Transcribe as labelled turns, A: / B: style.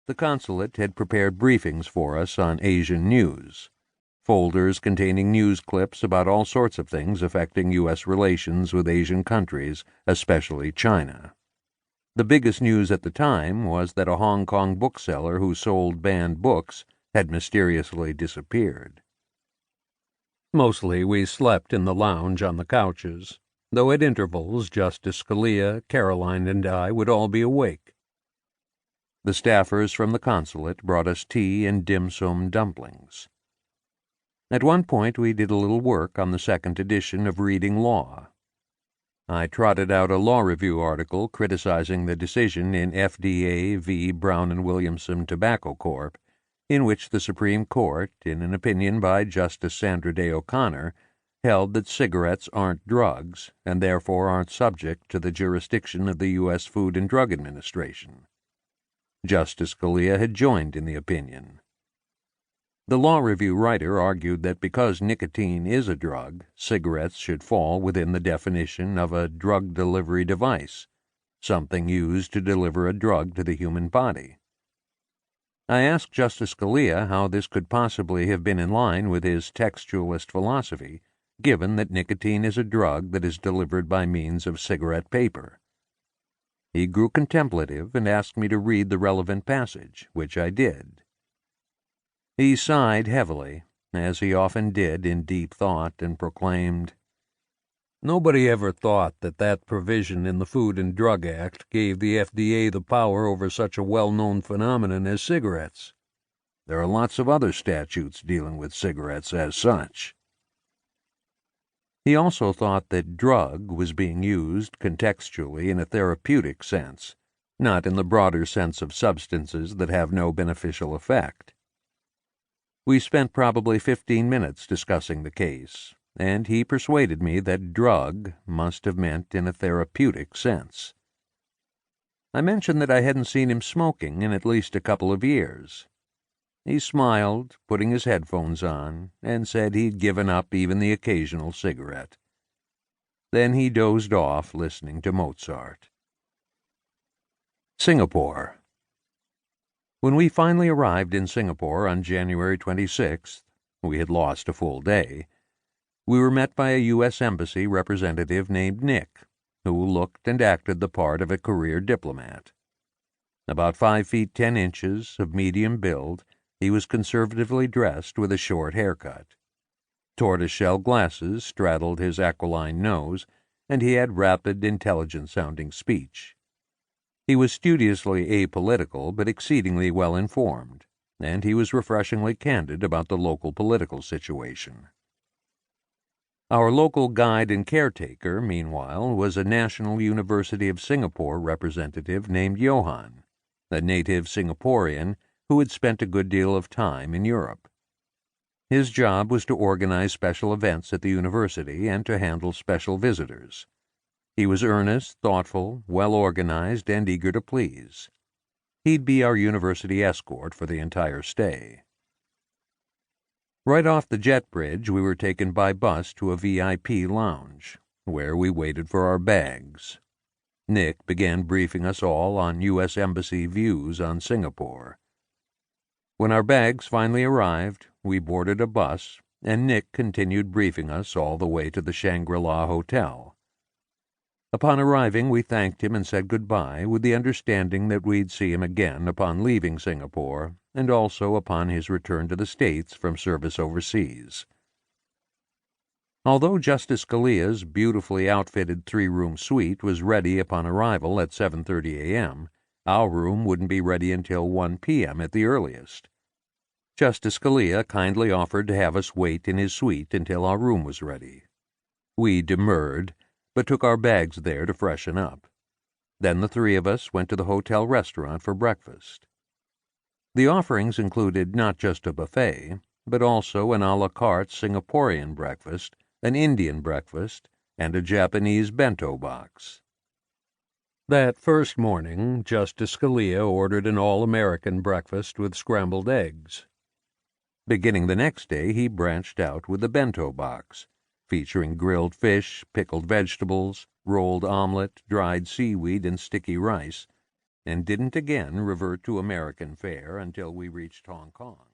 A: The consulate had prepared briefings for us on Asian news, folders containing news clips about all sorts of things affecting U.S. relations with Asian countries, especially China. The biggest news at the time was that a Hong Kong bookseller who sold banned books had mysteriously disappeared. Mostly we slept in the lounge on the couches, though at intervals Justice Scalia, Caroline, and I would all be awake. The staffers from the consulate brought us tea and dim sum dumplings. At one point we did a little work on the second edition of Reading Law. I trotted out a law review article criticizing the decision in FDA v. Brown and Williamson Tobacco Corp., in which the Supreme Court, in an opinion by Justice Sandra Day O'Connor, held that cigarettes aren't drugs and therefore aren't subject to the jurisdiction of the U.S. Food and Drug Administration. Justice Scalia had joined in the opinion. The law review writer argued that because nicotine is a drug, cigarettes should fall within the definition of a drug delivery device, something used to deliver a drug to the human body. I asked Justice Scalia how this could possibly have been in line with his textualist philosophy, given that nicotine is a drug that is delivered by means of cigarette paper. He grew contemplative and asked me to read the relevant passage, which I did. He sighed heavily, as he often did in deep thought, and proclaimed, "Nobody ever thought that provision in the Food and Drug Act gave the FDA the power over such a well-known phenomenon as cigarettes. There are lots of other statutes dealing with cigarettes as such." He also thought that drug was being used contextually in a therapeutic sense, not in the broader sense of substances that have no beneficial effect. We spent probably 15 minutes discussing the case, and he persuaded me that drug must have meant in a therapeutic sense. I mentioned that I hadn't seen him smoking in at least a couple of years. He smiled, putting his headphones on, and said he'd given up even the occasional cigarette. Then he dozed off listening to Mozart. Singapore. When we finally arrived in Singapore on January 26th, we had lost a full day, we were met by a U.S. Embassy representative named Nick, who looked and acted the part of a career diplomat. About 5 feet 10 inches, of medium build, he was conservatively dressed with a short haircut. Tortoiseshell glasses straddled his aquiline nose, and he had rapid, intelligent-sounding speech. He was studiously apolitical but exceedingly well-informed, and he was refreshingly candid about the local political situation. Our local guide and caretaker, meanwhile, was a National University of Singapore representative named Johann, a native Singaporean who had spent a good deal of time in Europe. His job was to organize special events at the university and to handle special visitors. He was earnest, thoughtful, well-organized, and eager to please. He'd be our university escort for the entire stay. Right off the jet bridge, we were taken by bus to a VIP lounge, where we waited for our bags. Nick began briefing us all on U.S. Embassy views on Singapore. When our bags finally arrived, we boarded a bus, and Nick continued briefing us all the way to the Shangri-La Hotel. Upon arriving, we thanked him and said goodbye, with the understanding that we'd see him again upon leaving Singapore, and also upon his return to the States from service overseas. Although Justice Scalia's beautifully outfitted 3-room suite was ready upon arrival at 7:30 a.m., our room wouldn't be ready until 1 p.m. at the earliest. Justice Scalia kindly offered to have us wait in his suite until our room was ready. We demurred, but took our bags there to freshen up. Then the 3 of us went to the hotel restaurant for breakfast. The offerings included not just a buffet, but also an a la carte Singaporean breakfast, an Indian breakfast, and a Japanese bento box. That first morning, Justice Scalia ordered an all-American breakfast with scrambled eggs. Beginning the next day, he branched out with the bento box, featuring grilled fish, pickled vegetables, rolled omelet, dried seaweed, and sticky rice, and didn't again revert to American fare until we reached Hong Kong.